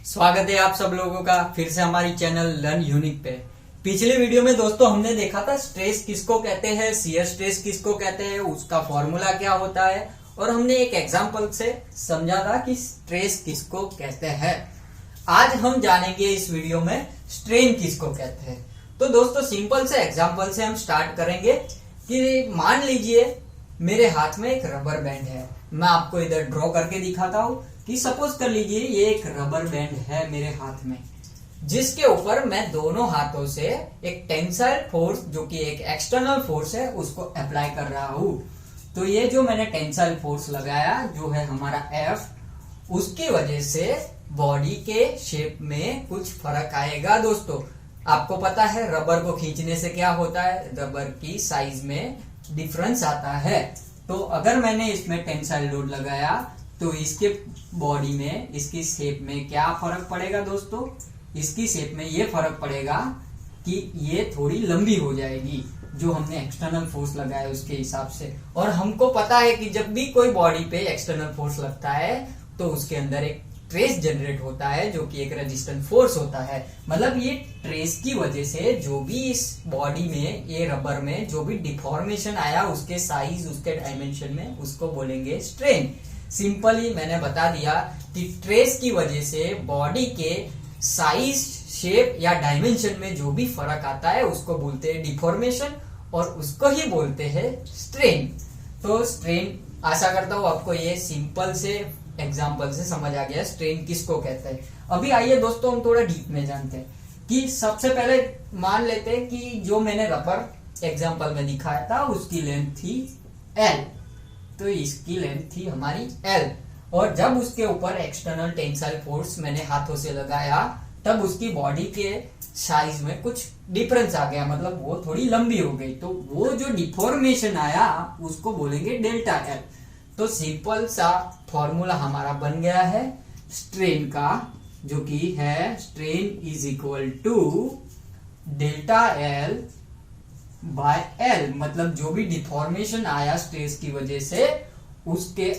स्वागत है आप सब लोगों का फिर से हमारी चैनल लर्न यूनिक पे। पिछले वीडियो में दोस्तों हमने देखा था स्ट्रेस किसको कहते हैं, शियर स्ट्रेस किसको कहते हैं, उसका फॉर्मूला क्या होता है और हमने एक एग्जांपल से समझा था कि स्ट्रेस किसको कहते हैं। आज हम जानेंगे इस वीडियो में स्ट्रेन किसको कहते हैं। तो दोस्तों सिंपल से एग्जांपल से हम स्टार्ट करेंगे कि मान लीजिए मेरे हाथ में एक रबर बैंड है। मैं आपको इधर ड्रॉ करके दिखाता हूँ कि सपोज कर लीजिए ये एक रबर बैंड है मेरे हाथ में, जिसके ऊपर मैं दोनों हाथों से एक टेंसाइल फोर्स जो कि एक एक्सटर्नल फोर्स है उसको अप्लाई कर रहा हूँ। तो ये जो मैंने टेंसाइल फोर्स लगाया जो है हमारा F, उसकी वजह से बॉडी के शेप में कुछ फर्क आएगा। दोस्तों आपको पता है रबर को खींचने से क्या होता है, रबर की साइज में डिफरेंस आता है। तो अगर मैंने इसमें टेंसाइल लोड लगाया तो इसके बॉडी में, इसकी शेप में क्या फर्क पड़ेगा दोस्तों, इसकी शेप में ये फर्क पड़ेगा कि ये थोड़ी लंबी हो जाएगी जो हमने एक्सटर्नल फोर्स लगाया उसके हिसाब से। और हमको पता है कि जब भी कोई बॉडी पे एक्सटर्नल फोर्स लगता है तो उसके अंदर एक ट्रेस जनरेट होता है जो कि एक रेजिस्टेंट फोर्स होता है। मतलब ये ट्रेस की वजह से जो भी इस बॉडी में, ये रबर में जो भी डिफॉर्मेशन आया उसके साइज, उसके डायमेंशन में, उसको बोलेंगे स्ट्रेन। सिंपली मैंने बता दिया कि ट्रेस की वजह से बॉडी के साइज, शेप या डायमेंशन में जो भी फर्क आता है उसको बोलते हैं डिफॉर्मेशन और उसको ही बोलते हैं स्ट्रेन। तो स्ट्रेन, आशा करता हूँ आपको ये सिंपल से एग्जाम्पल से समझ आ गया स्ट्रेन किसको कहते हैं। अभी आइए दोस्तों हम थोड़ा डीप में जानते हैं कि सबसे पहले मान लेते हैं कि जो मैंने रबर एग्जाम्पल में दिखाया था उसकी लेंथ थी L, तो इसकी लेंथ थी हमारी L और जब उसके ऊपर एक्सटर्नल टेंसाइल फोर्स मैंने हाथों से लगाया तब उसकी बॉडी के साइज में कुछ डिफरेंस आ गया, मतलब वो थोड़ी लंबी हो गई। तो वो जो डिफॉर्मेशन आया उसको बोलेंगे डेल्टा L। तो सिंपल सा फॉर्मूला हमारा बन गया है स्ट्रेन का, जो कि है strain is equal to delta L by L। मतलब जो भी डिफॉर्मेशन आया स्ट्रेस की वजह से उसके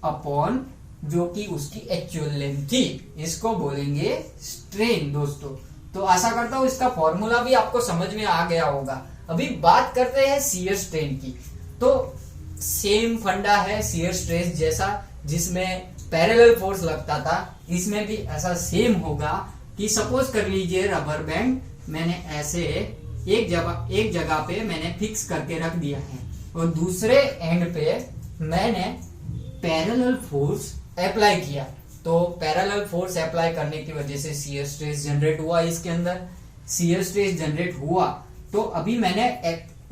अपॉन जो कि उसकी एक्चुअल लेंथ थी, इसको बोलेंगे स्ट्रेन दोस्तों। तो आशा करता हूं इसका फॉर्मूला भी आपको समझ में आ गया होगा। अभी बात करते हैं शियर स्ट्रेन की। तो सेम फंडा है शियर स्ट्रेस जैसा, जिसमें पैरेलल फोर्स लगता था, इसमें भी ऐसा सेम होगा कि सपोज कर लीजिए रबर बैंड मैंने ऐसे एक जगह पे मैंने फिक्स करके रख दिया है और दूसरे एंड पे मैंने पैरेलल फोर्स अप्लाई किया। तो पैरेलल फोर्स अप्लाई करने की वजह से शियर स्ट्रेस जनरेट हुआ। इसके अंदर शियर स्ट्रेस जनरेट हुआ तो अभी मैंने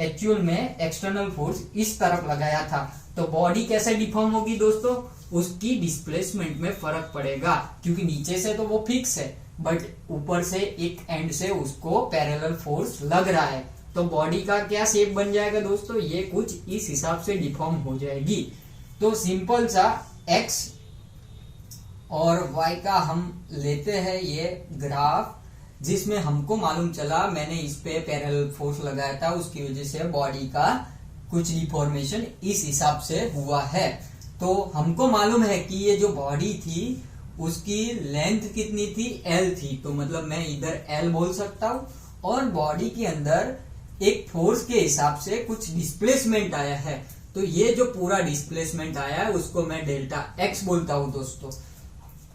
एक्चुअल में एक्सटर्नल फोर्स इस तरफ लगाया था, तो बॉडी कैसे डिफॉर्म होगी दोस्तों, उसकी डिस्प्लेसमेंट में फर्क पड़ेगा क्योंकि नीचे से तो वो फिक्स है बट ऊपर से एक एंड से उसको पैरेलल फोर्स लग रहा है। तो बॉडी का क्या शेप बन जाएगा दोस्तों, ये कुछ इस हिसाब से डिफॉर्म हो जाएगी। तो सिंपल सा x और y का हम लेते हैं ये ग्राफ, जिसमें हमको मालूम चला मैंने इस पे पैरेलल फोर्स लगाया था, उसकी वजह से बॉडी का कुछ डिफॉर्मेशन इस हिसाब से हुआ है। तो हमको मालूम है कि ये जो बॉडी थी उसकी लेंथ कितनी थी, L थी। तो मतलब मैं इधर L बोल सकता हूँ और बॉडी के अंदर एक फोर्स के हिसाब से कुछ डिस्प्लेसमेंट आया है, तो ये जो पूरा डिस्प्लेसमेंट आया है उसको मैं डेल्टा X बोलता हूँ दोस्तों।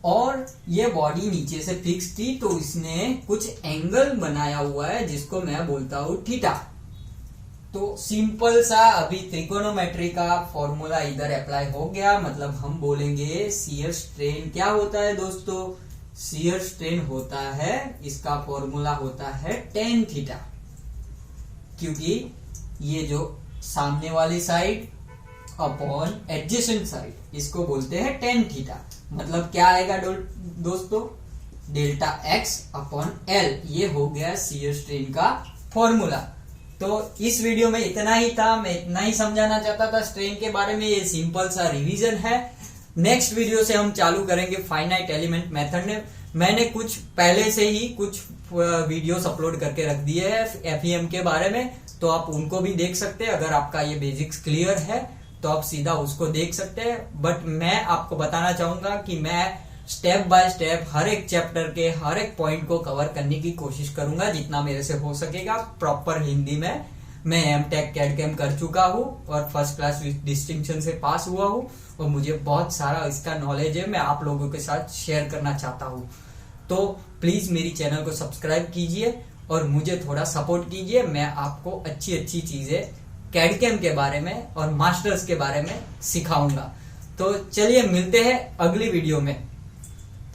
और ये बॉडी नीचे से फिक्स थी तो इसने कुछ एंगल बनाया हुआ है जिसको मैं बोलता हूँ थीटा। तो सिंपल सा अभी त्रिकोणोमेट्री का फॉर्मूला इधर अप्लाई हो गया। मतलब हम बोलेंगे शियर स्ट्रेन क्या होता है दोस्तों, शियर स्ट्रेन होता है, इसका फॉर्मूला होता है tan थीटा, क्योंकि ये जो सामने वाली साइड अपॉन एडजेसेंट साइड, इसको बोलते हैं tan थीटा। मतलब क्या आएगा दोस्तों, डेल्टा X अपॉन L। ये हो गया शियर स्ट्रेन का फॉर्मूला। तो इस वीडियो में इतना ही था, मैं इतना ही समझाना चाहता था स्ट्रेन के बारे में। ये सिंपल सा रिवीजन है। नेक्स्ट वीडियो से हम चालू करेंगे फाइनाइट एलिमेंट मेथड ने। मैंने कुछ पहले से ही कुछ वीडियोस अपलोड करके रख दिए हैं FEM के बारे में, तो आप उनको भी देख सकते हैं। अगर आपका ये बेसिक्स क्लियर है तो आप सीधा उसको देख सकते हैं। बट मैं आपको बताना चाहूंगा कि मैं स्टेप बाय स्टेप हर एक चैप्टर के हर एक पॉइंट को कवर करने की कोशिश करूंगा जितना मेरे से हो सकेगा प्रॉपर हिंदी में। मैं एमटेक कैडकेम कर चुका हूँ और फर्स्ट क्लास विद डिस्टिंक्शन से पास हुआ हूँ और मुझे बहुत सारा इसका नॉलेज है, मैं आप लोगों के साथ शेयर करना चाहता हूँ। तो प्लीज मेरी चैनल को सब्सक्राइब कीजिए और मुझे थोड़ा सपोर्ट कीजिए। मैं आपको अच्छी अच्छी चीजें कैडकेम के बारे में और मास्टर्स के बारे में सिखाऊंगा। तो चलिए मिलते हैं अगली वीडियो में।